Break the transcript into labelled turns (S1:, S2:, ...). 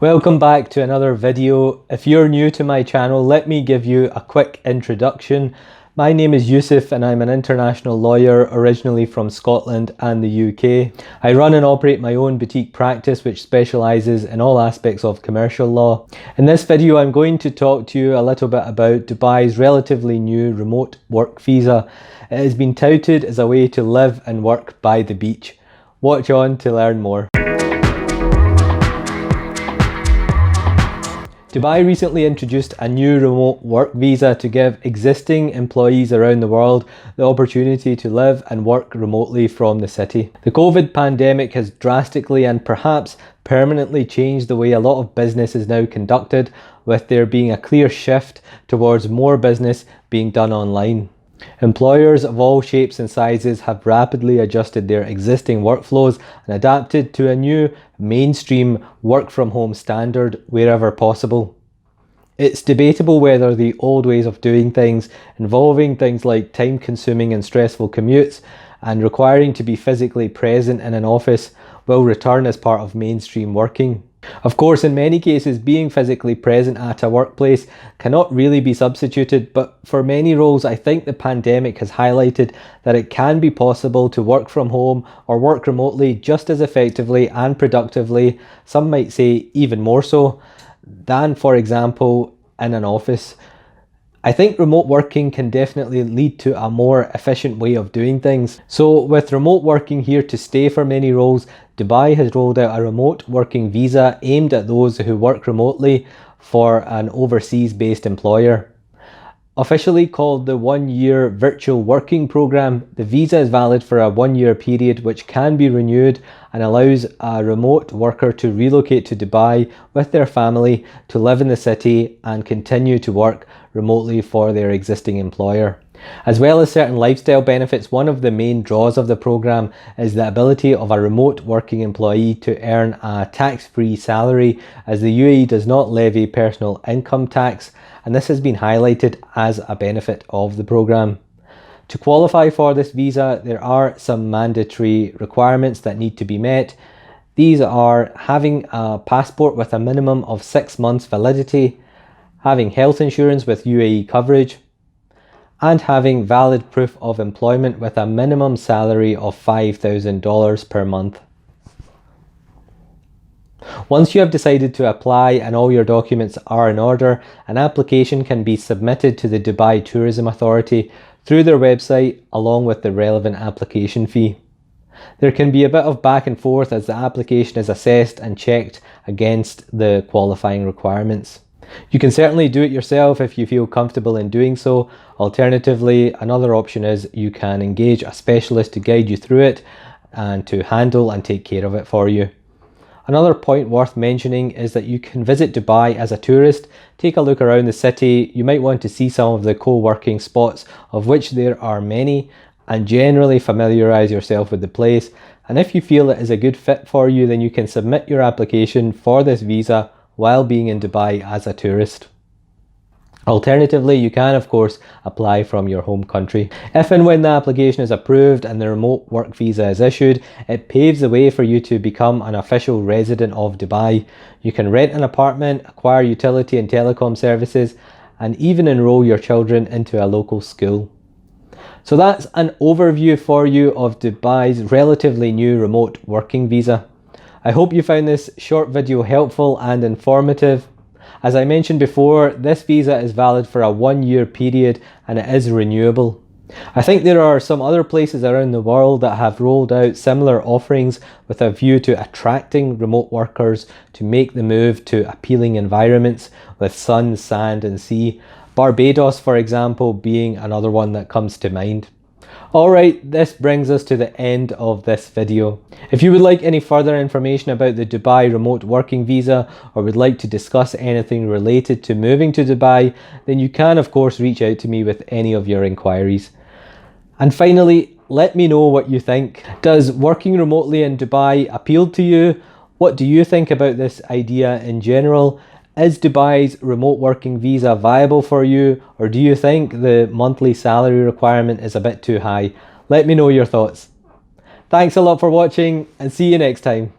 S1: Welcome back to another video. If you're new to my channel, let me give you a quick introduction. My name is Yusuf and I'm an international lawyer originally from Scotland and the UK. I run and operate my own boutique practice which specialises in all aspects of commercial law. In this video I'm going to talk to you a little bit about Dubai's relatively new remote work visa. It has been touted as a way to live and work by the beach. Watch on to learn more. Dubai recently introduced a new remote work visa to give existing employees around the world the opportunity to live and work remotely from the city. The COVID pandemic has drastically and perhaps permanently changed the way a lot of business is now conducted, with there being a clear shift towards more business being done online. Employers of all shapes and sizes have rapidly adjusted their existing workflows and adapted to a new mainstream work from home standard wherever possible. It's debatable whether the old ways of doing things, involving things like time consuming and stressful commutes and requiring to be physically present in an office, will return as part of mainstream working. Of course, in many cases, being physically present at a workplace cannot really be substituted, but for many roles, I think the pandemic has highlighted that it can be possible to work from home or work remotely just as effectively and productively, some might say even more so, than, for example, in an office. I think remote working can definitely lead to a more efficient way of doing things. So with remote working here to stay for many roles, Dubai has rolled out a remote working visa aimed at those who work remotely for an overseas based employer. Officially called the 1-year virtual working program, the visa is valid for a 1-year period which can be renewed and allows a remote worker to relocate to Dubai with their family to live in the city and continue to work remotely for their existing employer. As well as certain lifestyle benefits, one of the main draws of the program is the ability of a remote working employee to earn a tax-free salary, as the UAE does not levy personal income tax, and this has been highlighted as a benefit of the program. To qualify for this visa, there are some mandatory requirements that need to be met. These are having a passport with a minimum of 6 months validity, having health insurance with UAE coverage, and having valid proof of employment with a minimum salary of $5,000 per month. Once you have decided to apply and all your documents are in order, an application can be submitted to the Dubai Tourism Authority through their website along with the relevant application fee. There can be a bit of back and forth as the application is assessed and checked against the qualifying requirements. You can certainly do it yourself if you feel comfortable in doing so. Alternatively, another option is you can engage a specialist to guide you through it and to handle and take care of it for you. Another point worth mentioning is that you can visit Dubai as a tourist, take a look around the city. You might want to see some of the co-working spots, of which there are many, and generally familiarise yourself with the place. And if you feel it is a good fit for you, then you can submit your application for this visa while being in Dubai as a tourist. Alternatively, you can of course apply from your home country. If and when the application is approved and the remote work visa is issued, it paves the way for you to become an official resident of Dubai. You can rent an apartment, acquire utility and telecom services, and even enroll your children into a local school. So that's an overview for you of Dubai's relatively new remote working visa. I hope you found this short video helpful and informative. As I mentioned before, this visa is valid for a 1-year period and it is renewable. I think there are some other places around the world that have rolled out similar offerings with a view to attracting remote workers to make the move to appealing environments with sun, sand and sea. Barbados, for example, being another one that comes to mind. Alright, this brings us to the end of this video. If you would like any further information about the Dubai remote working visa or would like to discuss anything related to moving to Dubai, then you can of course reach out to me with any of your inquiries. And finally, let me know what you think. Does working remotely in Dubai appeal to you? What do you think about this idea in general? Is Dubai's remote working visa viable for you, or do you think the monthly salary requirement is a bit too high? Let me know your thoughts. Thanks a lot for watching and see you next time.